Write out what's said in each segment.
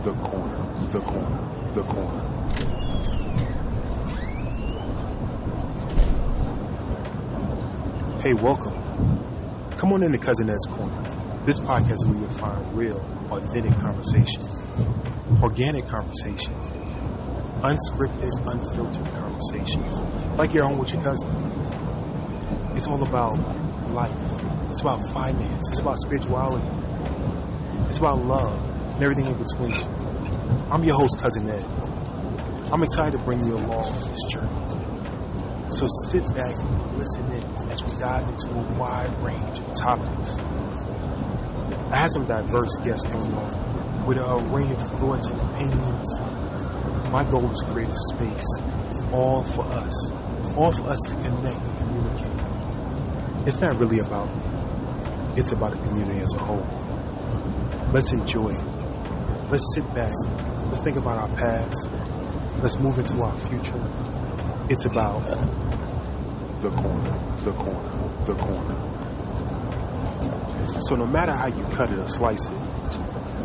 The corner, the corner, the corner. Hey, welcome. Come on into Cousin Ed's Corner. This podcast is where you'll find real, authentic conversations, organic conversations, unscripted, unfiltered conversations, like you're on with your cousin. It's all about life. It's about finance. It's about spirituality. It's about love and everything in between. I'm your host, Cousin Ed. I'm excited to bring you along on this journey. So sit back and listen in as we dive into a wide range of topics. I had some diverse guests coming on with an array of thoughts and opinions. My goal is to create a space all for us to connect and communicate. It's not really about me. It's about the community as a whole. Let's enjoy it. Let's sit back. Let's think about our past. Let's move into our future. It's about the corner, the corner, the corner. So no matter how you cut it or slice it,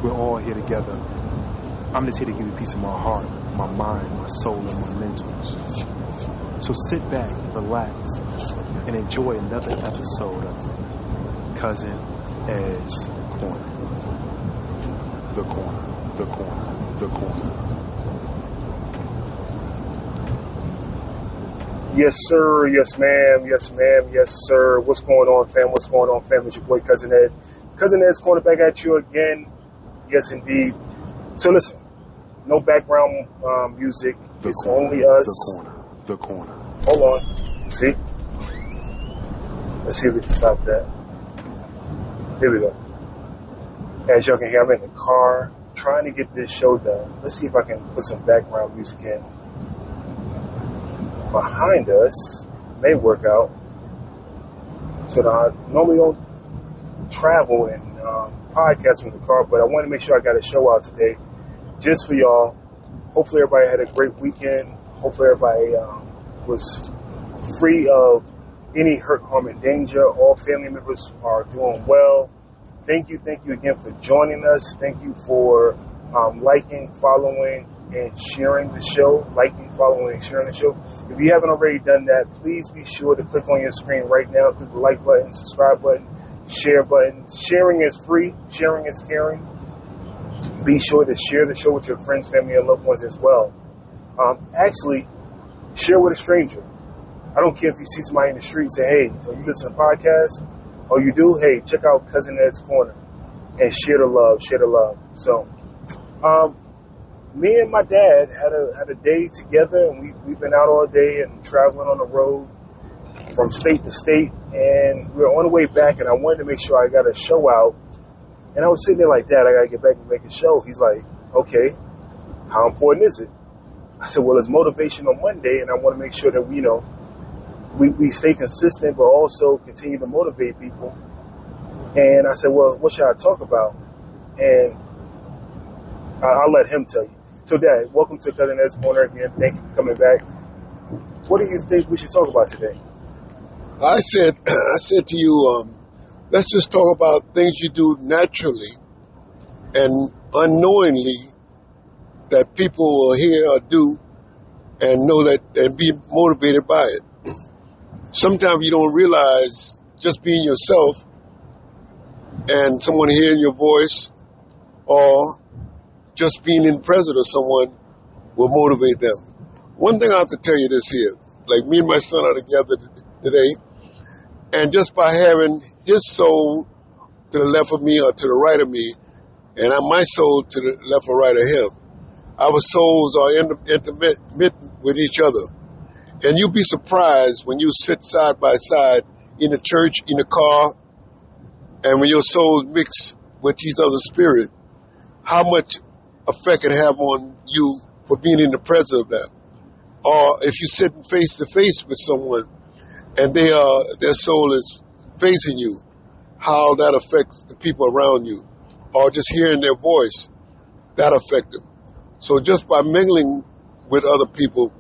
we're all here together. I'm just here to give you a piece of my heart, my mind, my soul, and my mentals. So sit back, relax, and enjoy another episode of Cousin Ed's Corner. The corner, the corner, the corner. Yes, sir. Yes, ma'am. Yes, ma'am. Yes, sir. What's going on, fam? What's going on, fam? It's your boy, Cousin Ed. Cousin Ed's Corner back at you again. Yes, indeed. So listen, no background music. It's only us. The corner, the corner. Hold on. See? Let's see if we can stop that. Here we go. As y'all can hear, I'm in the car trying to get this show done. Let's see if I can put some background music in. Behind us may work out. So I normally don't travel and podcast from the car, but I want to make sure I got a show out today just for y'all. Hopefully everybody had a great weekend. Hopefully everybody was free of any hurt, harm, and danger. All family members are doing well. Thank you again for joining us. Thank you for liking, following, and sharing the show. Liking, following, and sharing the show. If you haven't already done that, please be sure to click on your screen right now. Click the like button, subscribe button, share button. Sharing is free. Sharing is caring. Be sure to share the show with your friends, family, and loved ones as well. Actually, share with a stranger. I don't care if you see somebody in the street and say, hey, are you listening to the podcast? Oh, you do? Hey, check out Cousin Ed's Corner and share the love, share the love. So, me and my dad had a day together, and we've been out all day and traveling on the road from state to state, and we were on the way back, and I wanted to make sure I got a show out, and I was sitting there like, Dad, I gotta get back and make a show. He's like, okay, how important is it? I said, well, it's Motivational Monday, and I want to make sure that we stay consistent, but also continue to motivate people. And I said, well, what should I talk about? And I'll let him tell you. So, Dad, welcome to Cousin Ed's Corner again. Thank you for coming back. What do you think we should talk about today? I said to you, let's just talk about things you do naturally and unknowingly that people will hear or do and know that and be motivated by it. Sometimes you don't realize just being yourself and someone hearing your voice or just being in presence of someone will motivate them. One thing I have to tell you this here, like me and my son are together today, and just by having his soul to the left of me or to the right of me, and my soul to the left or right of him, our souls are intimate with each other. And you'll be surprised when you sit side by side in the church, in the car, and when your souls mix with each other's spirit, how much effect it have on you for being in the presence of that. Or if you're sitting face to face with someone and their soul is facing you, how that affects the people around you. Or just hearing their voice, that affects them. So just by mingling with other people,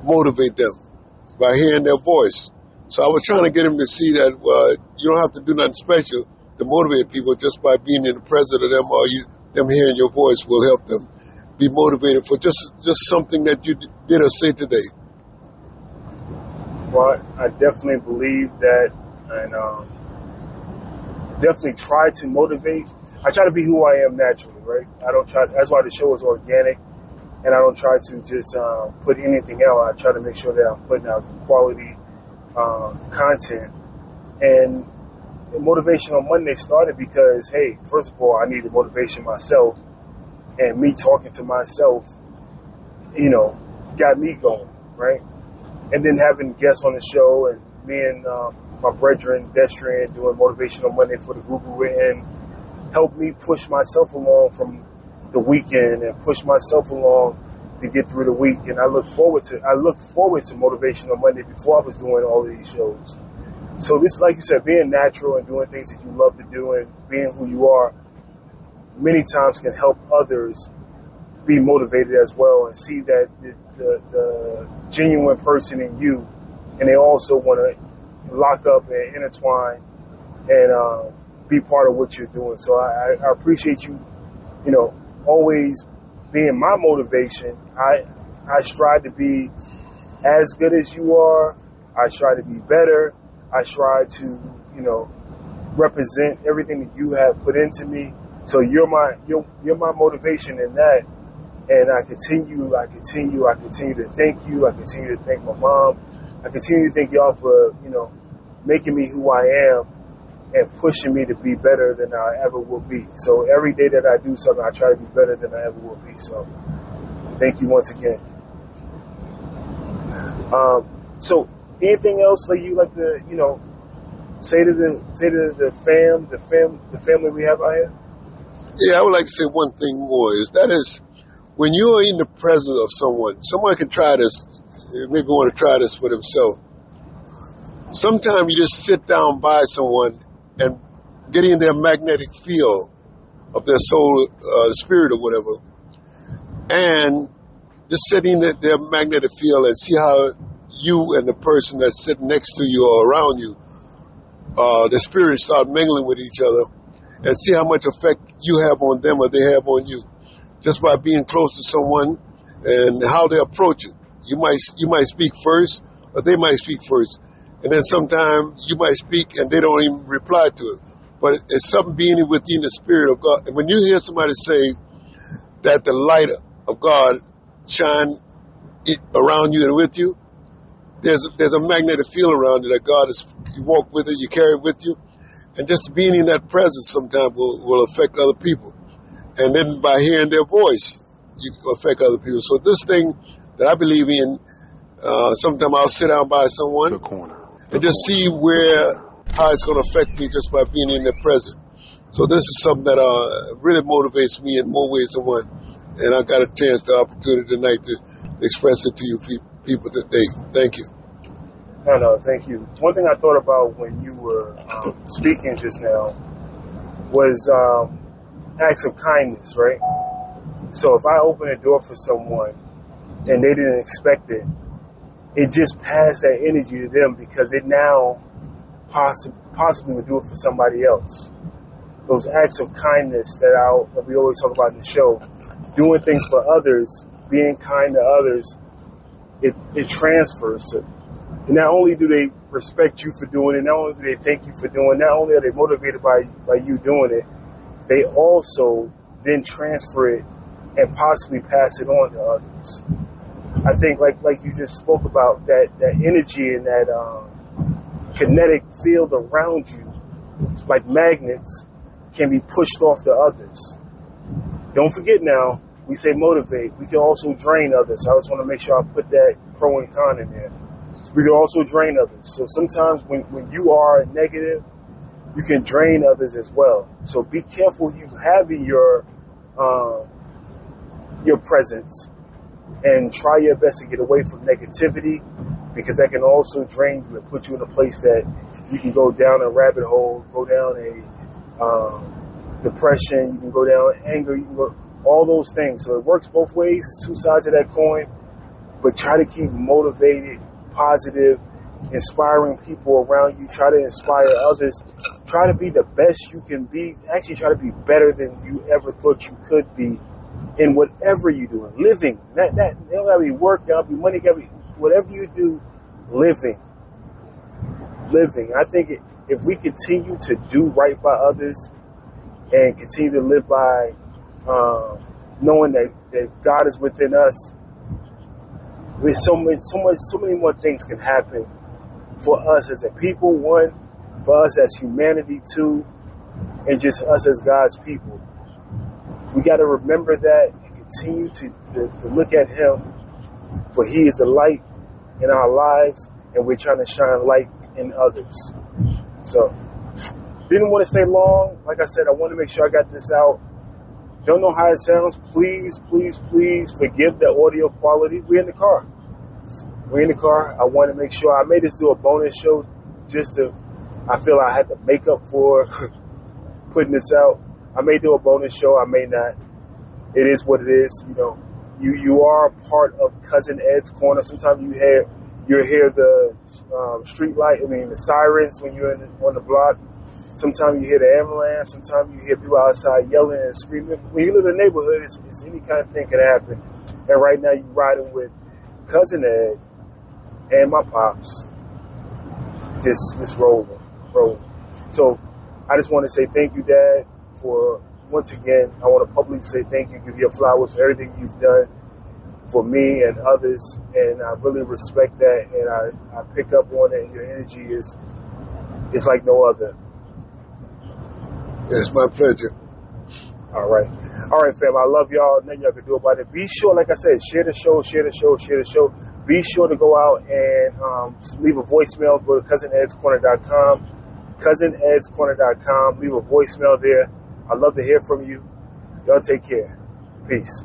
motivate them by hearing their voice. So I was trying to get him to see that you don't have to do nothing special to motivate people just by being in the presence of them or you them hearing your voice will help them be motivated for just something that you did or say today. Well, I definitely believe that, and definitely try to motivate. I try to be who I am naturally, right? I don't try. That's why the show is organic, and I don't try to just put anything out. I try to make sure that I'm putting out quality content. And Motivational Monday started because, hey, first of all, I needed motivation myself, and me talking to myself, got me going, right? And then having guests on the show, and me and my brethren, Destrian, doing Motivational Monday for the group we were in, helped me push myself along from the weekend and push myself along to get through the week. And I looked forward to Motivational Monday before I was doing all of these shows. So this, like you said, being natural and doing things that you love to do and being who you are, many times can help others be motivated as well and see that the genuine person in you, and they also want to lock up and intertwine and be part of what you're doing. So I appreciate you, always being my motivation. I strive to be as good as you are. I try to be better. I try to, represent everything that you have put into me. So you're my motivation in that. And I continue to thank you. I continue to thank my mom. I continue to thank y'all for, making me who I am and pushing me to be better than I ever will be. So every day that I do something, I try to be better than I ever will be. So thank you once again. So anything else that you like to, say to the family we have out here? Yeah, I would like to say one thing more. Is when you are in the presence of someone can try this, maybe want to try this for themselves. Sometimes you just sit down by someone and get in their magnetic field of their soul, spirit or whatever, and just sit in their magnetic field and see how you and the person that's sitting next to you or around you, the spirits start mingling with each other, and see how much effect you have on them or they have on you, just by being close to someone and how they approach it. You might speak first, or they might speak first, and then sometimes you might speak and they don't even reply to it. But it's something being within the spirit of God. And when you hear somebody say that the light of God shine around you and with you, there's a magnetic field around you that God you walk with it, you carry it with you, and just being in that presence sometimes will affect other people. And then by hearing their voice, you affect other people. So this thing that I believe in, sometimes I'll sit down by someone and just see how it's going to affect me just by being in their presence. So this is something that really motivates me in more ways than one. And I got a chance, the opportunity tonight to express it to you people today. Thank you. No, thank you. One thing I thought about when you were speaking just now was acts of kindness, right? So if I open a door for someone and they didn't expect it, it just passed that energy to them because it now possibly would do it for somebody else. Those acts of kindness that we always talk about in the show, doing things for others, being kind to others, it transfers to. And not only do they respect you for doing it, not only do they thank you for doing it, not only are they motivated by you doing it, they also then transfer it and possibly pass it on to others. I think like you just spoke about, that energy and that kinetic field around you, like magnets, can be pushed off to others. Don't forget now, we say motivate. We can also drain others. I just want to make sure I put that pro and con in there. We can also drain others. So sometimes when you are negative, you can drain others as well. So be careful you have in your presence, and try your best to get away from negativity, because that can also drain you and put you in a place that you can go down a rabbit hole, go down a depression, you can go down anger, you can go all those things. So it works both ways. It's two sides of that coin, but try to keep motivated, positive, inspiring people around you. Try to inspire others. Try to be the best you can be. Actually, try to be better than you ever thought you could be in whatever you do. Living. That it don't gotta be work, it gotta be money, it gotta be whatever you do, living. I think if we continue to do right by others and continue to live by knowing that God is within us, there's so many more things can happen for us as a people, one, for us as humanity, two, and just us as God's people. We got to remember that and continue to look at Him, for He is the light in our lives, and we're trying to shine light in others. So, didn't want to stay long. Like I said, I want to make sure I got this out. Don't know how it sounds. Please forgive the audio quality. We're in the car. I want to make sure. I made this do a bonus show I feel I had to make up for putting this out. I may do a bonus show. I may not. It is what it is. You know, you are part of Cousin Ed's Corner. Sometimes you hear the street light. The sirens when you're on the block. Sometimes you hear the ambulance. Sometimes you hear people outside yelling and screaming. When you live in a neighborhood, it's any kind of thing can happen. And right now you're riding with Cousin Ed and my pops. Just rolling. So I just want to say thank you, Dad, for once again. I want to publicly say thank you, give you flowers for everything you've done for me and others, and I really respect that, and I pick up on it. Your energy is like no other. It's my pleasure. All right, fam. I love y'all. Nothing y'all can do about it. Be sure, like I said, share the show. Be sure to go out and leave a voicemail. Go to cousinedscorner.com. cousinedscorner.com. Leave a voicemail there. I'd love to hear from you. Y'all take care. Peace.